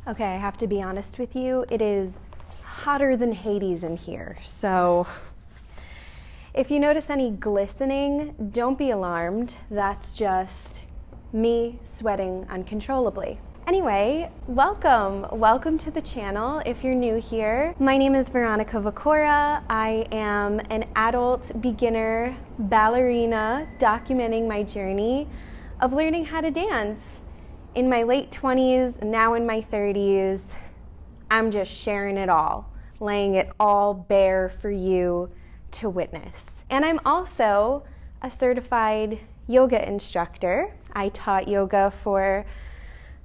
Okay, I have to be honest with you. It is hotter than Hades in here. So if you notice any glistening, don't be alarmed. That's just me sweating uncontrollably. Anyway, welcome to the channel. If you're new here, my name is Veronica Vacora. I am an adult beginner ballerina documenting my journey of learning how to dance. In my late 20s, now in my 30s, I'm just sharing it all, laying it all bare for you to witness. And I'm also a certified yoga instructor. I taught yoga for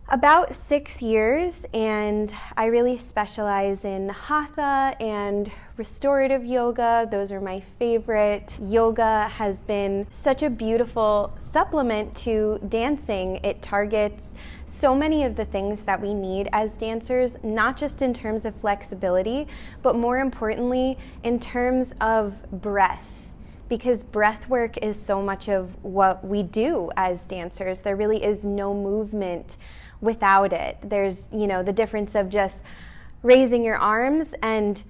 about 6 years, and I really specialize in hatha and restorative yoga. Those are my favorite. Yoga has been such a beautiful supplement to dancing. It targets so many of the things that we need as dancers, not just in terms of flexibility, but more importantly, in terms of breath. Because breath work is so much of what we do as dancers. There really is no movement without it. There's, the difference of just raising your arms and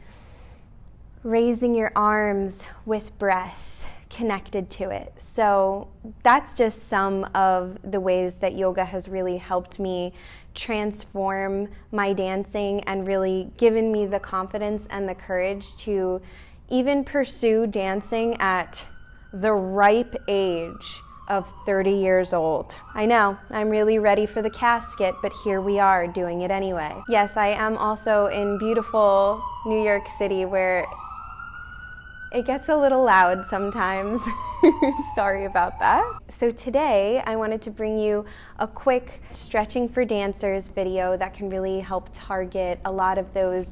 raising your arms with breath connected to it. So that's just some of the ways that yoga has really helped me transform my dancing and really given me the confidence and the courage to even pursue dancing at the ripe age of 30 years old. I know, I'm really ready for the casket, but here we are doing it anyway. Yes, I am also in beautiful New York City where it gets a little loud sometimes. Sorry about that. So today I wanted to bring you a quick stretching for dancers video that can really help target a lot of those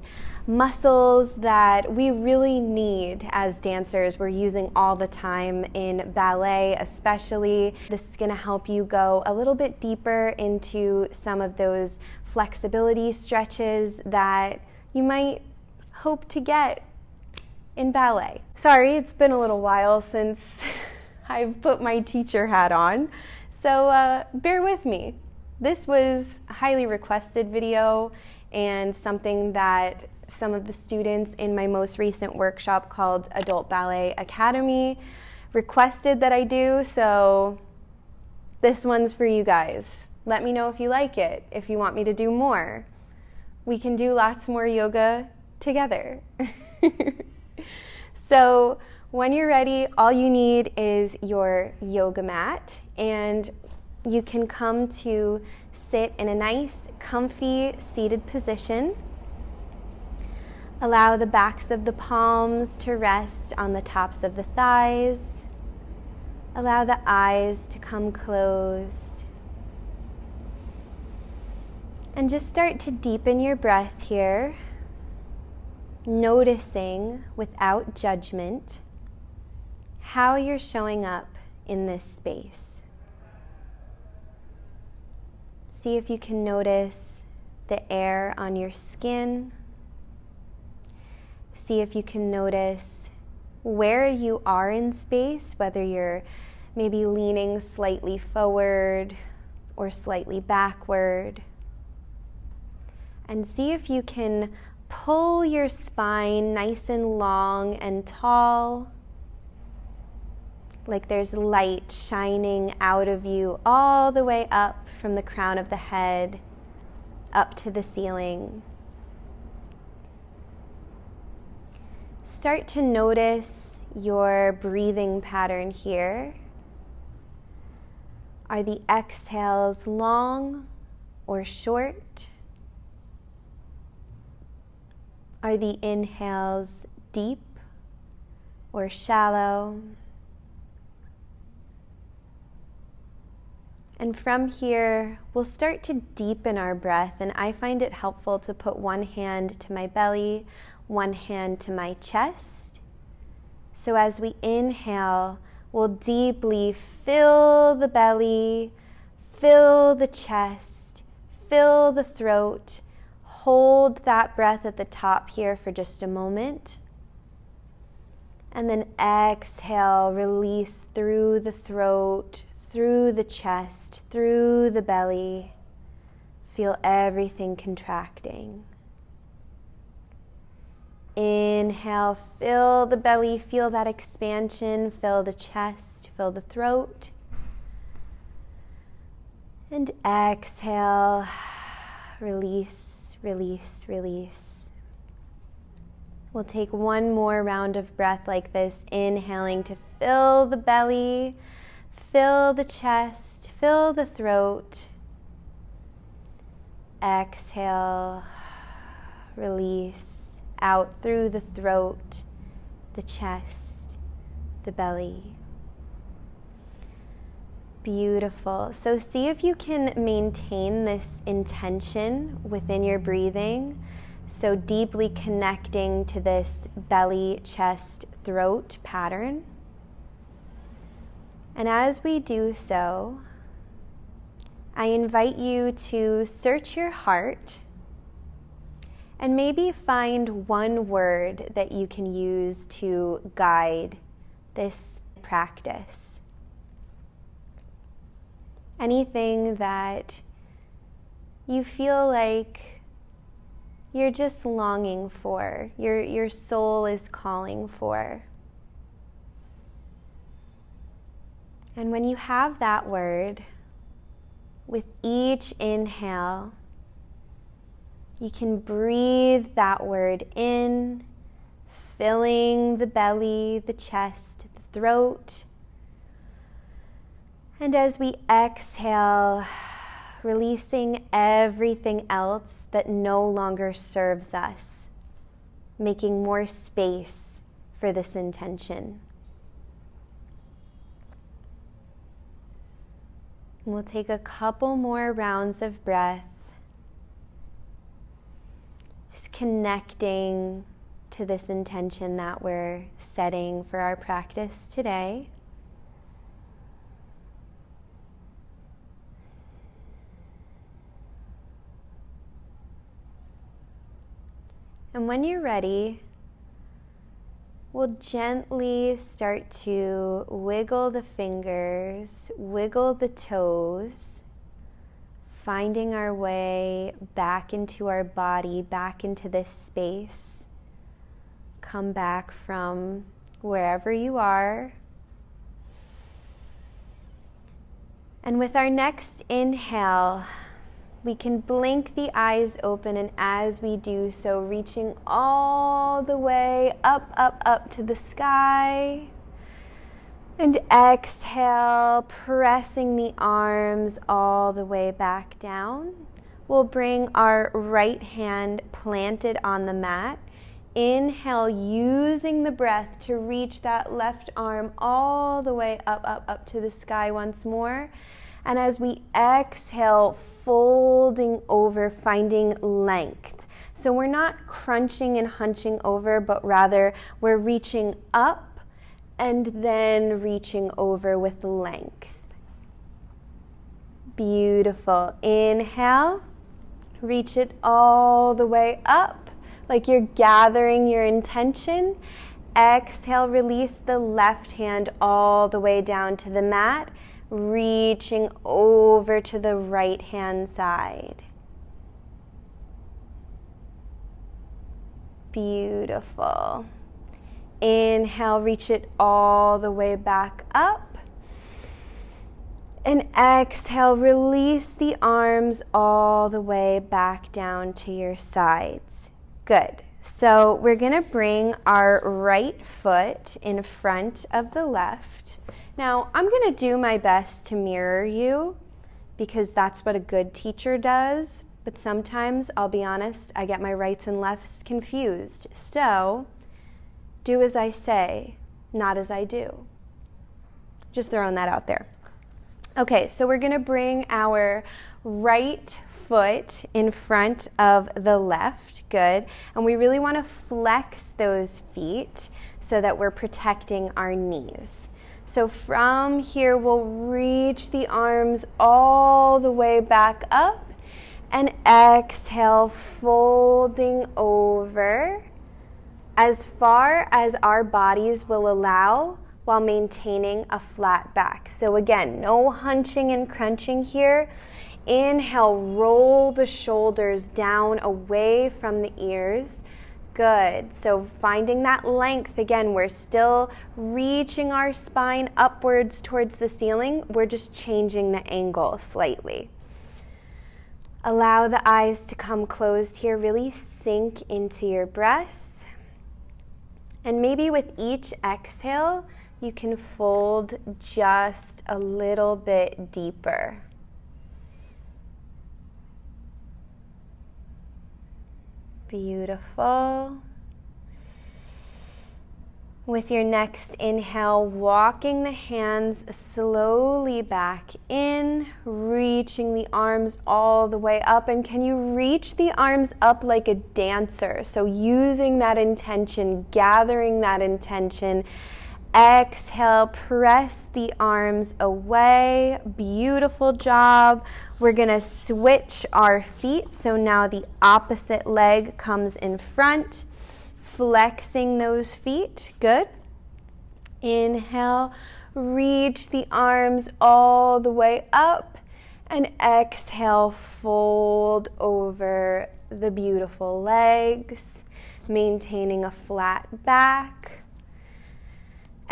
muscles that we really need as dancers. We're using all the time in ballet especially. This is going to help you go a little bit deeper into some of those flexibility stretches that you might hope to get in ballet. Sorry, it's been a little while since I've put my teacher hat on, so bear with me. This was a highly requested video and something that some of the students in my most recent workshop called Adult Ballet Academy requested that I do, so this one's for you guys. Let me know if you like it, if you want me to do more. We can do lots more yoga together. So when you're ready, all you need is your yoga mat, and you can come to sit in a nice, comfy, seated position. Allow the backs of the palms to rest on the tops of the thighs. Allow the eyes to come closed. And just start to deepen your breath here, noticing without judgment how you're showing up in this space. See if you can notice the air on your skin. See if you can notice where you are in space, whether you're maybe leaning slightly forward or slightly backward. And see if you can pull your spine nice and long and tall, like there's light shining out of you all the way up from the crown of the head up to the ceiling. Start to notice your breathing pattern here. Are the exhales long or short? Are the inhales deep or shallow? And from here, we'll start to deepen our breath, and I find it helpful to put one hand to my belly, one hand to my chest. So as we inhale, we'll deeply fill the belly, fill the chest, fill the throat. Hold that breath at the top here for just a moment. And then exhale, release through the throat, through the chest, through the belly. Feel everything contracting. Inhale, fill the belly, feel that expansion, fill the chest, fill the throat. And exhale, release, release, release. We'll take one more round of breath like this, inhaling to fill the belly, fill the chest, fill the throat. Exhale, release out through the throat, the chest, the belly. Beautiful. So see if you can maintain this intention within your breathing. So deeply connecting to this belly, chest, throat pattern. And as we do so, I invite you to search your heart and maybe find one word that you can use to guide this practice. Anything that you feel like you're just longing for, your soul is calling for. And when you have that word, with each inhale, you can breathe that word in, filling the belly, the chest, the throat. And as we exhale, releasing everything else that no longer serves us, making more space for this intention. And we'll take a couple more rounds of breath, just connecting to this intention that we're setting for our practice today. And when you're ready, we'll gently start to wiggle the fingers, wiggle the toes, finding our way back into our body, back into this space. Come back from wherever you are. And with our next inhale, we can blink the eyes open, and as we do so, reaching all the way up, up, up to the sky. And exhale, pressing the arms all the way back down. We'll bring our right hand planted on the mat. Inhale, using the breath to reach that left arm all the way up, up, up to the sky once more. And as we exhale, folding over, finding length. So we're not crunching and hunching over, but rather we're reaching up and then reaching over with length. Beautiful. Inhale, reach it all the way up, like you're gathering your intention. Exhale, release the left hand all the way down to the mat, reaching over to the right hand side. Beautiful. Inhale, reach it all the way back up. And exhale, release the arms all the way back down to your sides. Good. So we're going to bring our right foot in front of the left. Now, I'm going to do my best to mirror you because that's what a good teacher does. But sometimes, I'll be honest, I get my rights and lefts confused. So, do as I say, not as I do. Just throwing that out there. Okay, so we're going to bring our right foot in front of the left. Good. And we really want to flex those feet so that we're protecting our knees. So from here, we'll reach the arms all the way back up and exhale, folding over as far as our bodies will allow while maintaining a flat back. So again, no hunching and crunching here. Inhale, roll the shoulders down away from the ears. Good. So finding that length, again, we're still reaching our spine upwards towards the ceiling. We're just changing the angle slightly. Allow the eyes to come closed here. Really sink into your breath. And maybe with each exhale, you can fold just a little bit deeper. Beautiful. With your next inhale, walking the hands slowly back in, reaching the arms all the way up. And can you reach the arms up like a dancer? So using that intention, gathering that intention. Exhale, press the arms away. Beautiful job. We're gonna switch our feet. So now the opposite leg comes in front, flexing those feet. Good. Inhale, reach the arms all the way up, and exhale, fold over the beautiful legs, maintaining a flat back.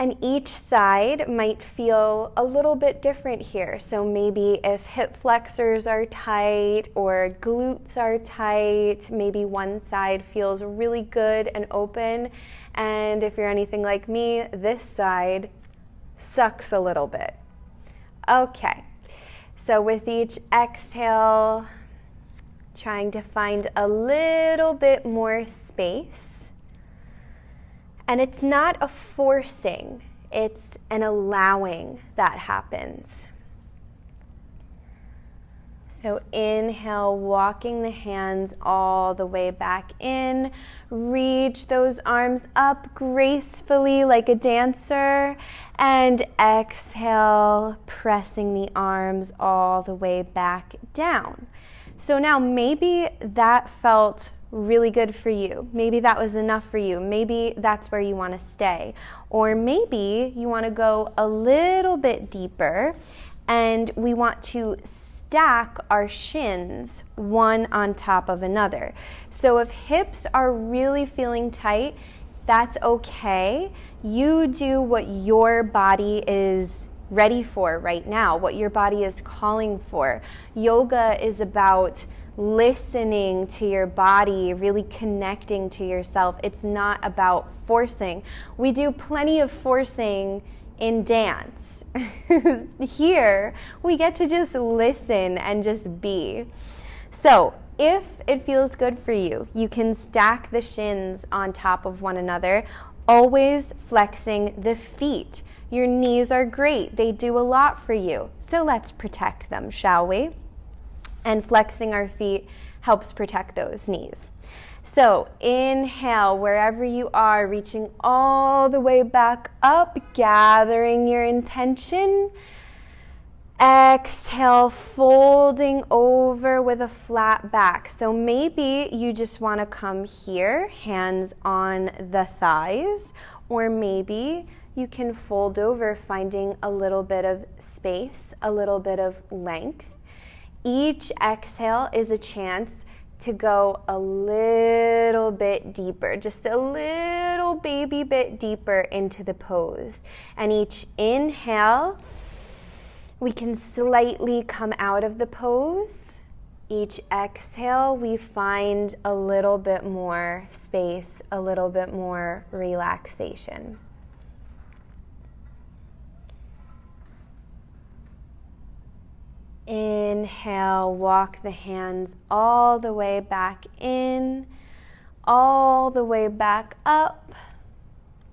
And each side might feel a little bit different here. So maybe if hip flexors are tight or glutes are tight, maybe one side feels really good and open. And if you're anything like me, this side sucks a little bit. Okay, so with each exhale, trying to find a little bit more space. And it's not a forcing, it's an allowing that happens. So inhale, walking the hands all the way back in. Reach those arms up gracefully like a dancer. And exhale, pressing the arms all the way back down. So now maybe that felt really good for you. Maybe that was enough for you. Maybe that's where you want to stay. Or maybe you want to go a little bit deeper and we want to stack our shins one on top of another. So if hips are really feeling tight, that's okay. You do what your body is ready for right now, what your body is calling for. Yoga is about listening to your body, really connecting to yourself. It's not about forcing. We do plenty of forcing in dance. Here, we get to just listen and just be. So if it feels good for you, you can stack the shins on top of one another, always flexing the feet. Your knees are great. They do a lot for you. So let's protect them, shall we? And flexing our feet helps protect those knees. So inhale, wherever you are, reaching all the way back up, gathering your intention. Exhale, folding over with a flat back. So maybe you just want to come here, hands on the thighs, or maybe you can fold over, finding a little bit of space, a little bit of length. Each exhale is a chance to go a little bit deeper, just a little baby bit deeper into the pose. And each inhale, we can slightly come out of the pose. Each exhale, we find a little bit more space, a little bit more relaxation. Inhale, walk the hands all the way back in, all the way back up.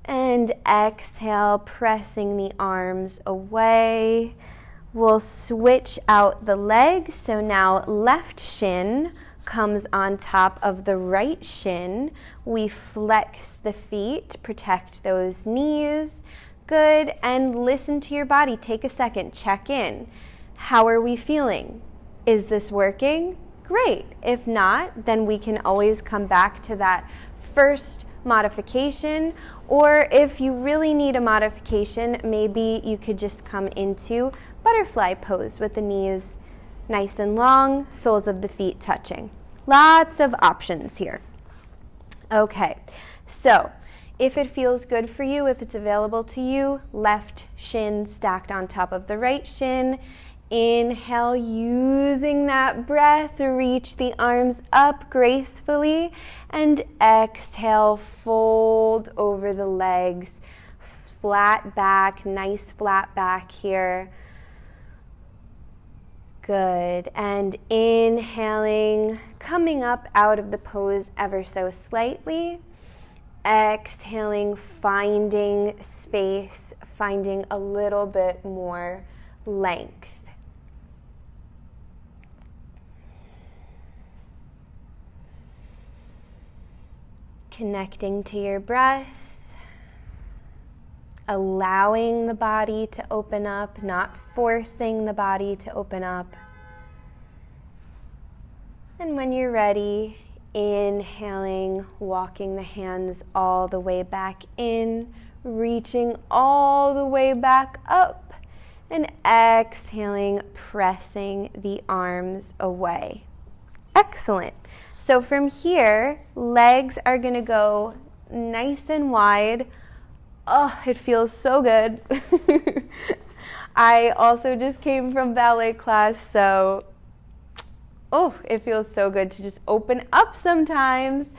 And exhale, pressing the arms away. We'll switch out the legs. So now left shin comes on top of the right shin. We flex the feet, protect those knees. Good. And listen to your body. Take a second, check in. How are we feeling? Is this working? Great. If not, then we can always come back to that first modification. Or if you really need a modification, maybe you could just come into butterfly pose with the knees Nice and long, soles of the feet touching. Lots of options here. Okay, so if it feels good for you, if it's available to you, left shin stacked on top of the right shin. Inhale, using that breath, reach the arms up gracefully, and exhale, fold over the legs, flat back, nice flat back here. Good, and inhaling, coming up out of the pose ever so slightly. Exhaling, finding space, finding a little bit more length. Connecting to your breath, allowing the body to open up, not forcing the body to open up. And when you're ready, inhaling, walking the hands all the way back in, reaching all the way back up, and exhaling, pressing the arms away. Excellent. So from here, legs are going to go nice and wide. Oh, it feels so good. I also just came from ballet class, so it feels so good to just open up sometimes.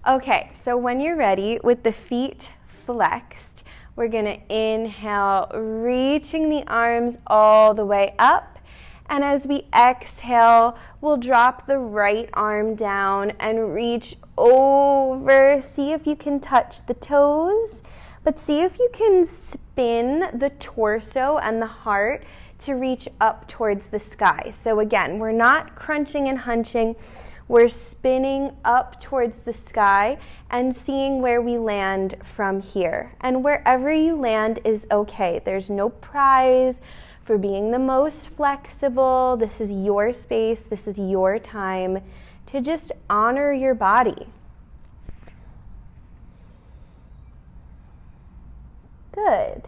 Okay, so when you're ready, with the feet flexed, we're going to inhale, reaching the arms all the way up. And as we exhale, we'll drop the right arm down and reach over. See if you can touch the toes, but see if you can spin the torso and the heart to reach up towards the sky. So again, we're not crunching and hunching. We're spinning up towards the sky and seeing where we land from here. And wherever you land is okay. There's no prize for being the most flexible. This is your space. This is your time to just honor your body. Good.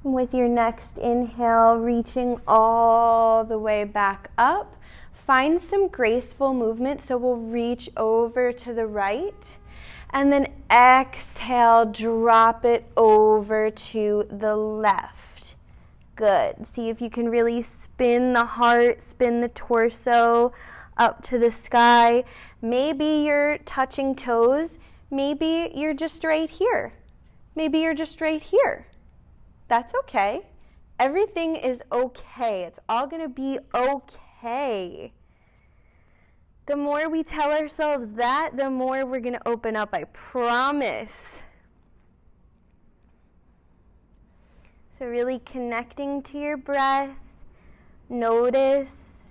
With your next inhale, reaching all the way back up, find some graceful movement. So we'll reach over to the right, and then exhale, drop it over to the left. Good. See if you can really spin the heart, spin the torso up to the sky. Maybe you're touching toes. Maybe you're just right here. Maybe you're just right here. That's okay. Everything is okay. It's all going to be okay. The more we tell ourselves that, the more we're going to open up, I promise. So really connecting to your breath. Notice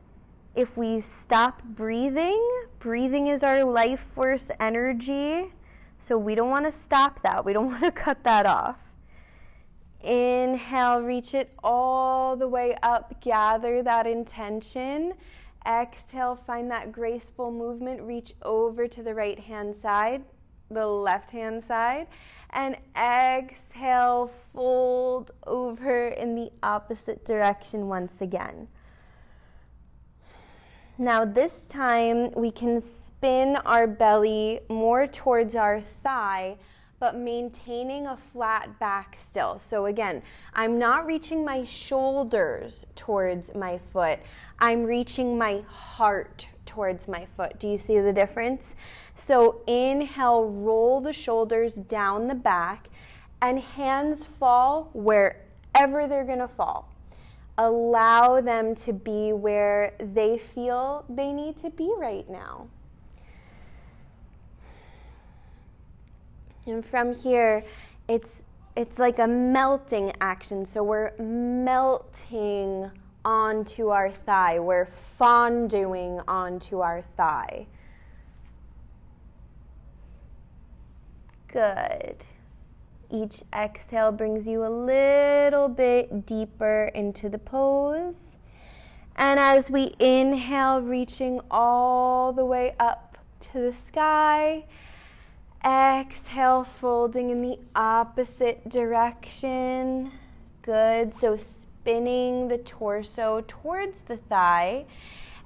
if we stop breathing. Breathing is our life force energy. So we don't want to stop that. We don't want to cut that off. Inhale, reach it all the way up. Gather that intention. Exhale, find that graceful movement. Reach over to the right hand side, the left hand side. And exhale, fold over in the opposite direction once again. Now this time we can spin our belly more towards our thigh, but maintaining a flat back still. So again, I'm not reaching my shoulders towards my foot. I'm reaching my heart towards my foot. Do you see the difference? So inhale, roll the shoulders down the back, and hands fall wherever they're gonna fall. Allow them to be where they feel they need to be right now. And from here, it's like a melting action. So we're melting onto our thigh. We're fonduing onto our thigh. Good. Each exhale brings you a little bit deeper into the pose. And as we inhale, reaching all the way up to the sky, exhale, folding in the opposite direction. Good. So spin spinning the torso towards the thigh.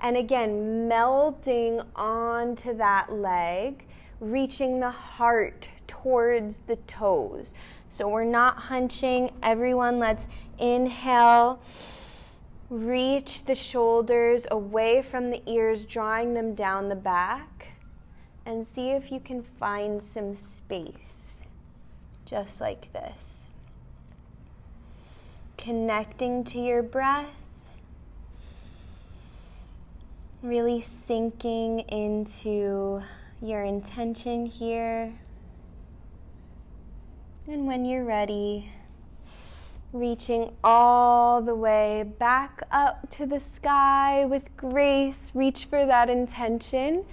And again, melting onto that leg, reaching the heart towards the toes. So we're not hunching. Everyone, let's inhale. Reach the shoulders away from the ears, drawing them down the back. And see if you can find some space, just like this. Connecting to your breath. Really sinking into your intention here. And when you're ready, reaching all the way back up to the sky with grace. Reach for that intention.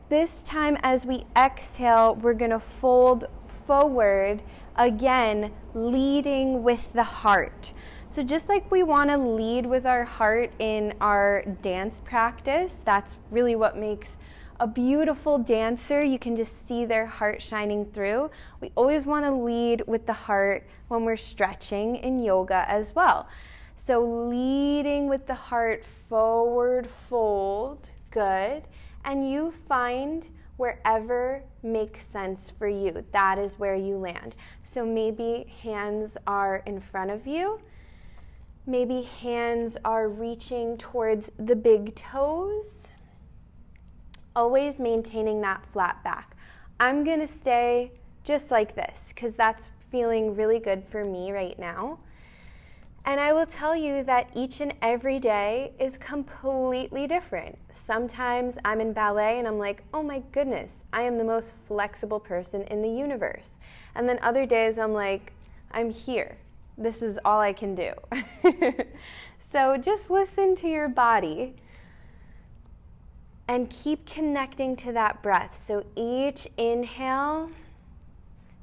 This time as we exhale, we're going to fold forward, again, leading with the heart. So just like we want to lead with our heart in our dance practice, that's really what makes a beautiful dancer. You can just see their heart shining through. We always want to lead with the heart when we're stretching in yoga as well. So leading with the heart, forward fold, good. And you find wherever makes sense for you. That is where you land. So maybe hands are in front of you. Maybe hands are reaching towards the big toes. Always maintaining that flat back. I'm going to stay just like this because that's feeling really good for me right now. And I will tell you that each and every day is completely different. Sometimes I'm in ballet and I'm like, oh my goodness, I am the most flexible person in the universe. And then other days I'm like, I'm here. This is all I can do. So just listen to your body and keep connecting to that breath. So each inhale,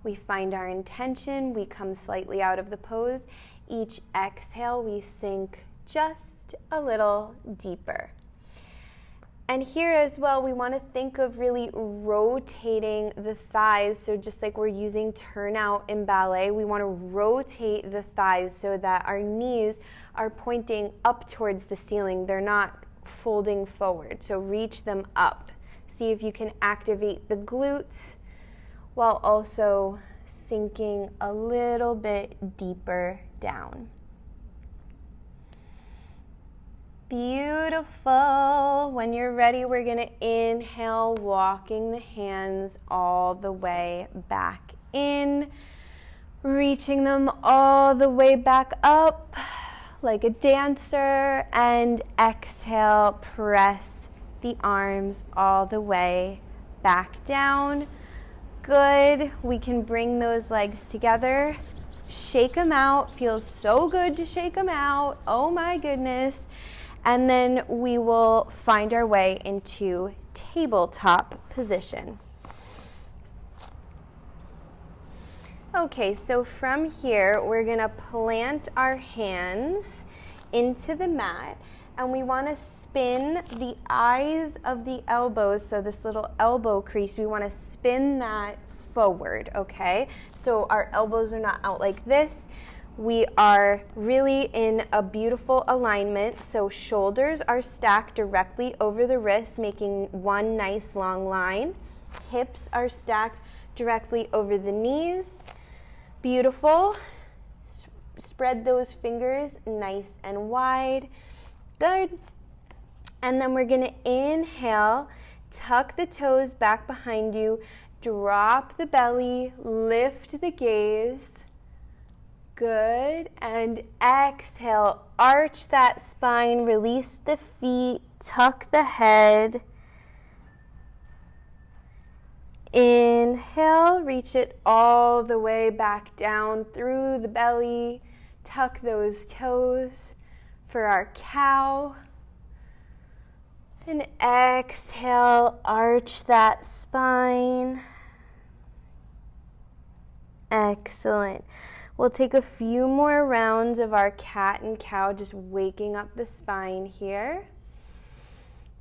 we find our intention, we come slightly out of the pose. Each exhale, we sink just a little deeper. And here as well, we want to think of really rotating the thighs. So just like we're using turnout in ballet, we want to rotate the thighs so that our knees are pointing up towards the ceiling. They're not folding forward. So reach them up. See if you can activate the glutes while also sinking a little bit deeper down. Beautiful. When you're ready, we're going to inhale, walking the hands all the way back in, reaching them all the way back up like a dancer, and exhale, press the arms all the way back down. Good. We can bring those legs together. Shake them out. Feels so good to shake them out. Oh my goodness. And then we will find our way into tabletop position. Okay, so from here, we're gonna plant our hands into the mat, and we wanna spin the eyes of the elbows, so this little elbow crease, we wanna spin that forward, okay? So our elbows are not out like this. We are really in a beautiful alignment, so shoulders are stacked directly over the wrists, making one nice long line. Hips are stacked directly over the knees. Beautiful. Spread those fingers nice and wide. Good. And then we're going to inhale, tuck the toes back behind you, drop the belly, lift the gaze. Good. And exhale, arch that spine, release the feet, tuck the head. Inhale, reach it all the way back down through the belly. Tuck those toes for our cow. And exhale, arch that spine. Excellent. We'll take a few more rounds of our cat and cow, just waking up the spine here.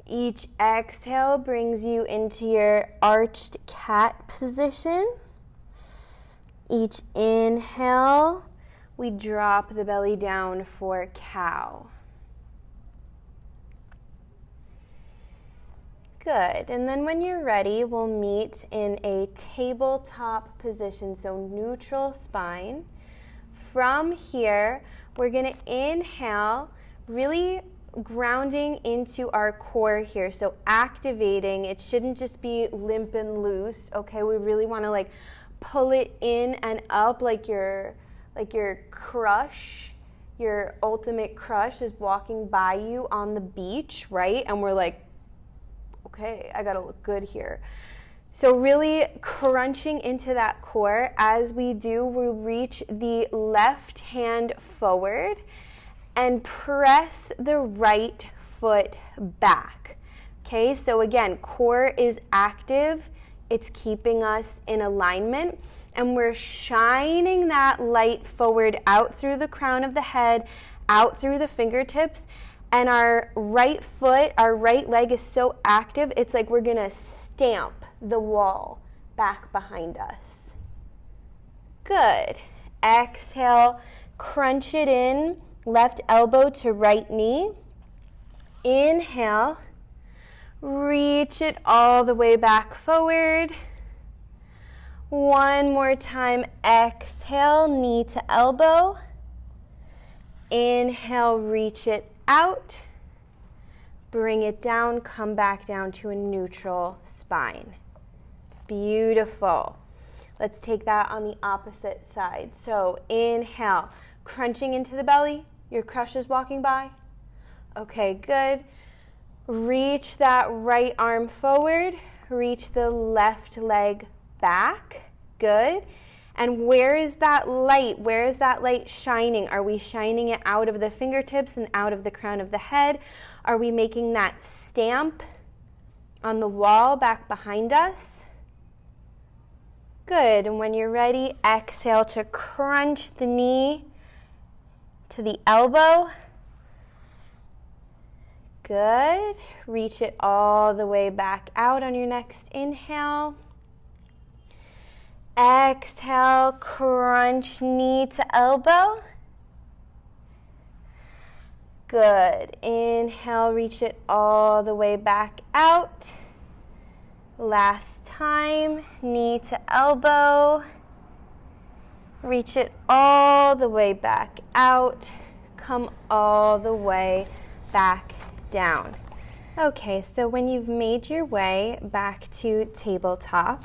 Each exhale brings you into your arched cat position. Each inhale, we drop the belly down for cow. Good, and then when you're ready, we'll meet in a tabletop position, so neutral spine. From here, we're gonna inhale, really grounding into our core here, so activating. It shouldn't just be limp and loose, okay? We really wanna like pull it in and up like your crush, your ultimate crush is walking by you on the beach, right? And we're like, okay, I gotta look good here. So really crunching into that core. As we do, we'll reach the left hand forward and press the right foot back. Okay, so again, core is active. It's keeping us in alignment. And we're shining that light forward out through the crown of the head, out through the fingertips. And our right foot, our right leg is so active, it's like we're gonna stamp the wall back behind us. Good. Exhale, crunch it in, left elbow to right knee. Inhale, reach it all the way back forward. One more time, exhale, knee to elbow. Inhale, reach it out, bring it down, come back down to a neutral spine. Beautiful. Let's take that on the opposite side. So inhale, crunching into the belly, your crush is walking by. Okay, good. Reach that right arm forward, reach the left leg back, good. And where is that light? Where is that light shining? Are we shining it out of the fingertips and out of the crown of the head? Are we making that stamp on the wall back behind us? Good, and when you're ready, exhale to crunch the knee to the elbow. Good, reach it all the way back out on your next inhale. Exhale, crunch knee to elbow. Good. Inhale, reach it all the way back out. Last time, knee to elbow. Reach it all the way back out. Come all the way back down. Okay, so when you've made your way back to tabletop,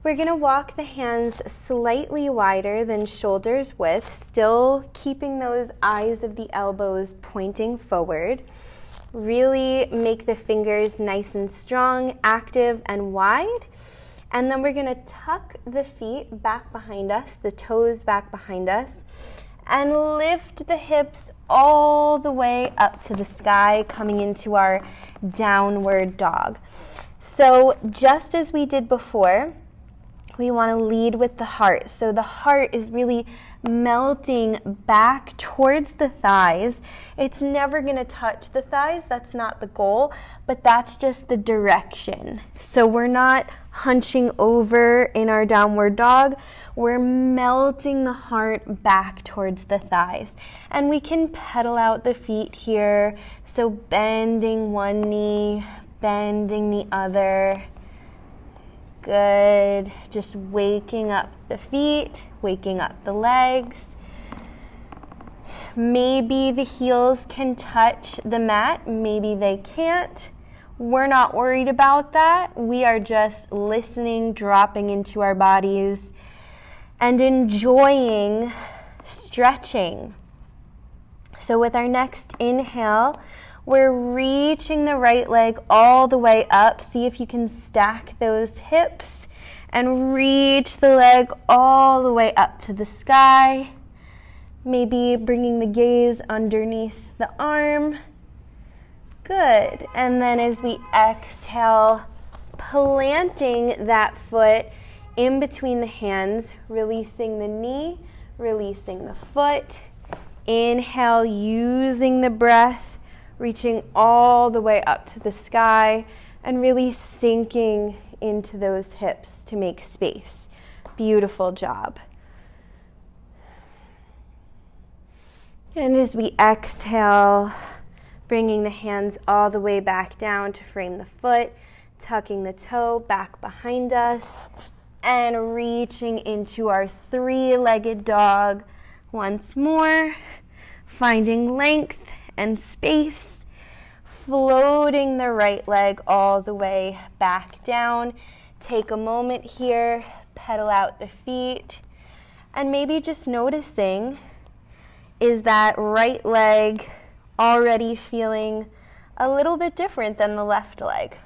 we're going to walk the hands slightly wider than shoulders width, still keeping those eyes of the elbows pointing forward. Really make the fingers nice and strong, active and wide. And then we're going to tuck the feet back behind us, the toes back behind us, and lift the hips all the way up to the sky, coming into our downward dog. So just as we did before, we want to lead with the heart. So the heart is really melting back towards the thighs. It's never going to touch the thighs. That's not the goal, but that's just the direction. So we're not hunching over in our downward dog. We're melting the heart back towards the thighs. And we can pedal out the feet here. So bending one knee, bending the other. Good. Just waking up the feet, waking up the legs. Maybe the heels can touch the mat, maybe they can't. We're not worried about that. We are just listening, dropping into our bodies, and enjoying stretching. So with our next inhale, we're reaching the right leg all the way up. See if you can stack those hips and reach the leg all the way up to the sky. Maybe bringing the gaze underneath the arm. Good. And then as we exhale, planting that foot in between the hands, releasing the knee, releasing the foot. Inhale, using the breath, reaching all the way up to the sky and really sinking into those hips to make space. Beautiful job. And as we exhale, bringing the hands all the way back down to frame the foot, tucking the toe back behind us, and reaching into our three-legged dog once more, finding length and space, floating the right leg all the way back down. Take a moment here, pedal out the feet, and maybe just noticing, is that right leg already feeling a little bit different than the left leg?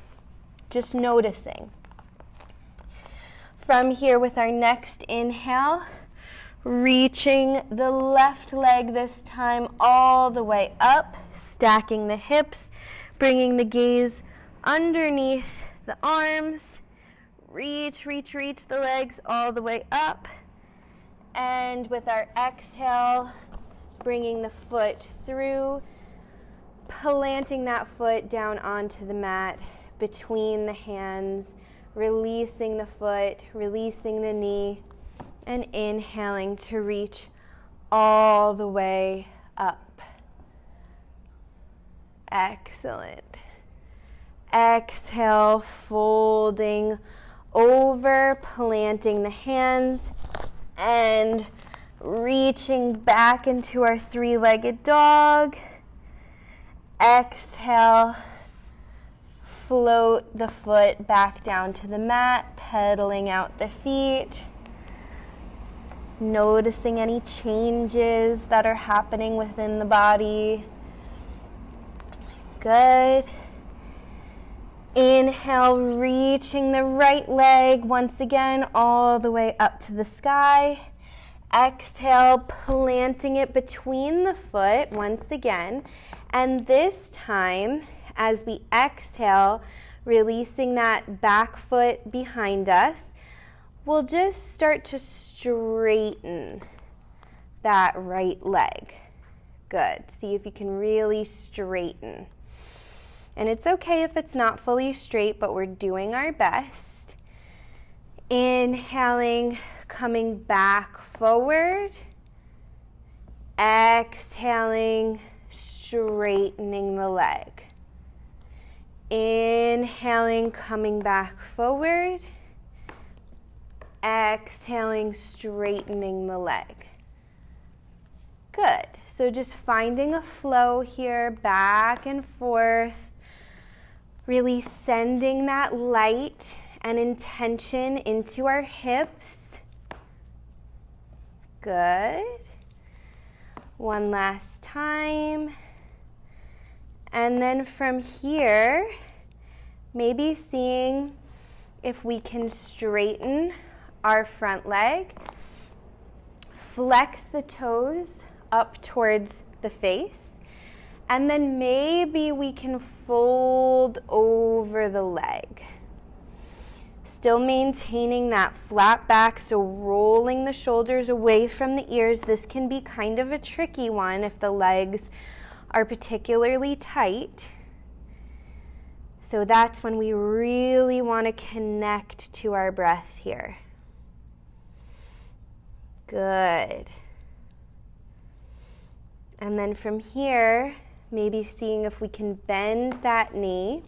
Just noticing. From here, with our next inhale, reaching the left leg this time all the way up, stacking the hips, bringing the gaze underneath the arms. Reach, reach, reach the legs all the way up. And with our exhale, bringing the foot through, planting that foot down onto the mat between the hands, releasing the foot, releasing the knee, and inhaling to reach all the way up. Excellent. Exhale, folding over, planting the hands, and reaching back into our three-legged dog. Exhale, float the foot back down to the mat, pedaling out the feet. Noticing any changes that are happening within the body. Good. Inhale, reaching the right leg once again all the way up to the sky. Exhale, planting it between the foot once again. And this time, as we exhale, releasing that back foot behind us, we'll just start to straighten that right leg. Good. See if you can really straighten. And it's okay if it's not fully straight, but we're doing our best. Inhaling, coming back forward. Exhaling, straightening the leg. Inhaling, coming back forward. Exhaling, straightening the leg. Good. So just finding a flow here, back and forth. Really sending that light and intention into our hips. Good. One last time. And then from here, maybe seeing if we can straighten our front leg. Flex the toes up towards the face. And then maybe we can fold over the leg. Still maintaining that flat back, so rolling the shoulders away from the ears. This can be kind of a tricky one if the legs are particularly tight. So that's when we really want to connect to our breath here. Good. And then from here, maybe seeing if we can bend that knee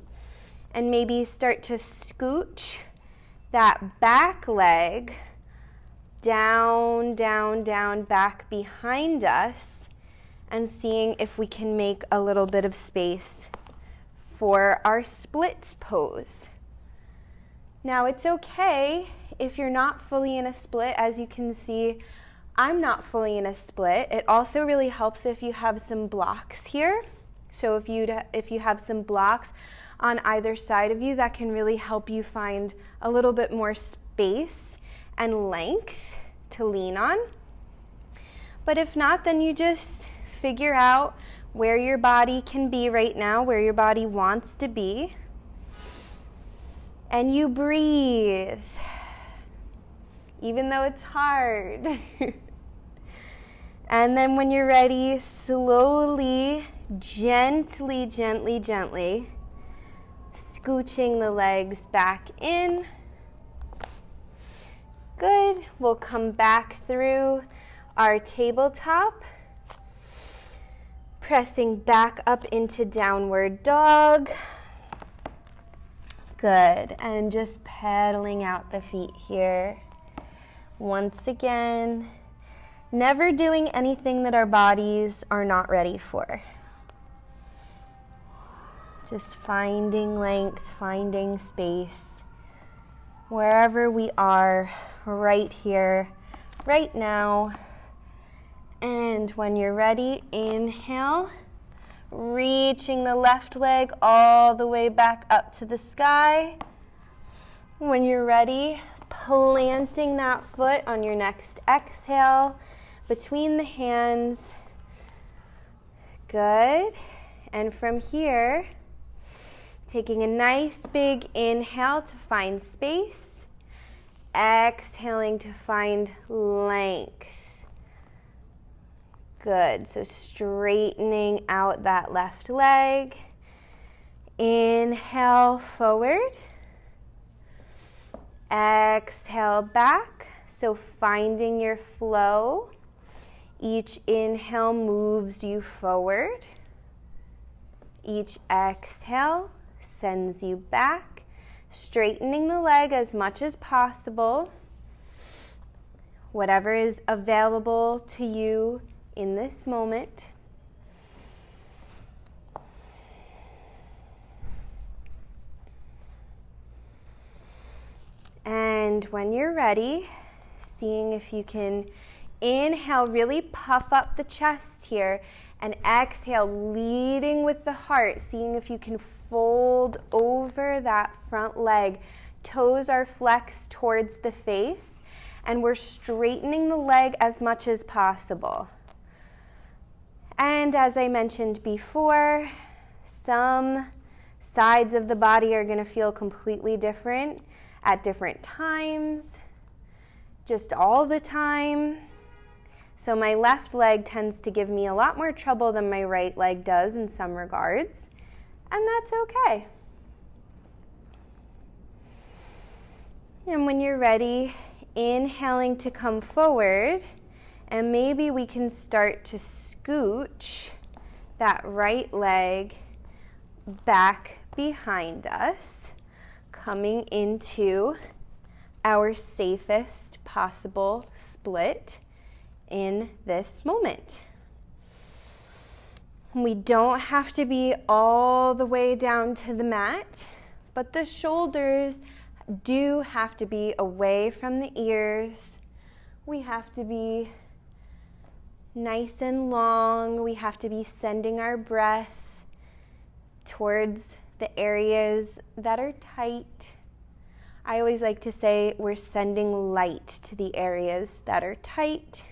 and maybe start to scooch that back leg down, down, down, back behind us, and seeing if we can make a little bit of space for our splits pose. Now it's okay if you're not fully in a split. As you can see, I'm not fully in a split. It also really helps if you have some blocks here. So if you have some blocks on either side of you, that can really help you find a little bit more space and length to lean on. But if not, then you just figure out where your body can be right now, where your body wants to be. And you breathe, even though it's hard. And then when you're ready, slowly, gently, gently, gently, scooching the legs back in. Good. We'll come back through our tabletop. Pressing back up into downward dog. Good, and just pedaling out the feet here. Once again, never doing anything that our bodies are not ready for. Just finding length, finding space, wherever we are, right here, right now. And when you're ready, inhale, reaching the left leg all the way back up to the sky. When you're ready, planting that foot on your next exhale between the hands. Good. And from here, taking a nice big inhale to find space, exhaling to find length. Good, so straightening out that left leg. Inhale forward. Exhale back, so finding your flow. Each inhale moves you forward. Each exhale sends you back, straightening the leg as much as possible. Whatever is available to you in this moment. And when you're ready, seeing if you can inhale, really puff up the chest here, and exhale, leading with the heart, seeing if you can fold over that front leg. Toes are flexed towards the face, and we're straightening the leg as much as possible. And as I mentioned before, some sides of the body are going to feel completely different at different times, just all the time. So my left leg tends to give me a lot more trouble than my right leg does in some regards, and that's okay. And when you're ready, inhaling to come forward, and maybe we can start to scooch that right leg back behind us, coming into our safest possible split in this moment. We don't have to be all the way down to the mat, but the shoulders do have to be away from the ears. We have to be nice and long. We have to be sending our breath towards the areas that are tight. I always like to say we're sending light to the areas that are tight.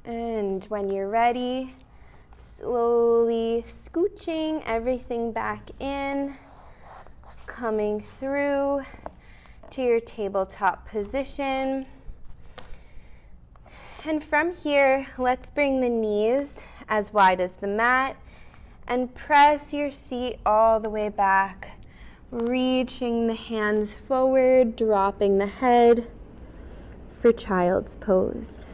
And when you're ready, slowly scooching everything back in, coming through to your tabletop position. And from here, let's bring the knees as wide as the mat and press your seat all the way back, reaching the hands forward, dropping the head for child's pose.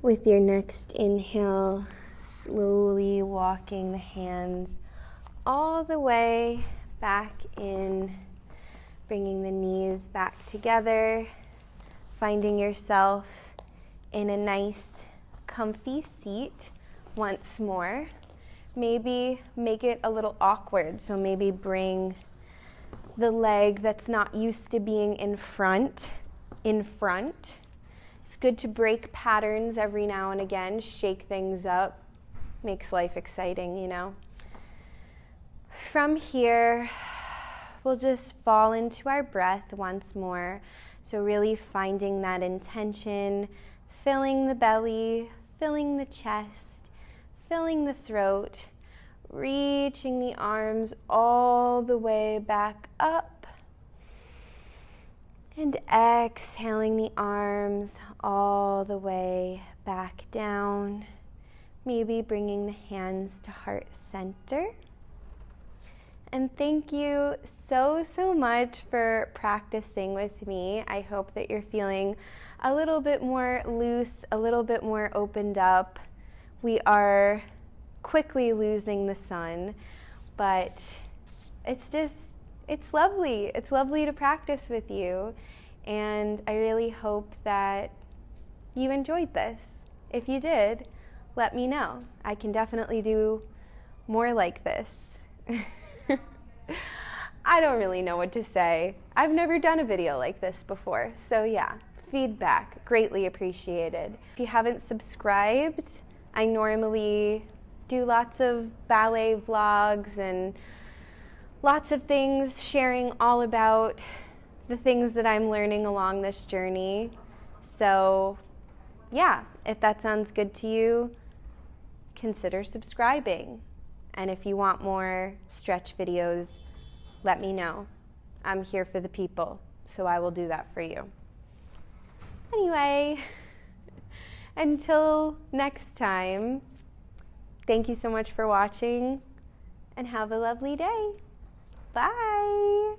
With your next inhale, slowly walking the hands all the way back in, bringing the knees back together, finding yourself in a nice, comfy seat once more. Maybe make it a little awkward, so maybe bring the leg that's not used to being in front in front. It's good to break patterns every now and again, shake things up, makes life exciting, you know. From here, we'll just fall into our breath once more. So really finding that intention, filling the belly, filling the chest, filling the throat, reaching the arms all the way back up. And exhaling the arms all the way back down. Maybe bringing the hands to heart center. And thank you so much for practicing with me. I hope that you're feeling a little bit more loose, a little bit more opened up. We are quickly losing the sun, but it's lovely. It's lovely to practice with you, and I really hope that you enjoyed this. If you did, let me know. I can definitely do more like this. I don't really know what to say. I've never done a video like this before, so yeah, feedback, greatly appreciated. If you haven't subscribed, I normally do lots of ballet vlogs and lots of things sharing all about the things that I'm learning along this journey. So yeah, if that sounds good to you, consider subscribing. And if you want more stretch videos, let me know. I'm here for the people, so I will do that for you. Anyway, until next time, thank you so much for watching, and have a lovely day. Bye.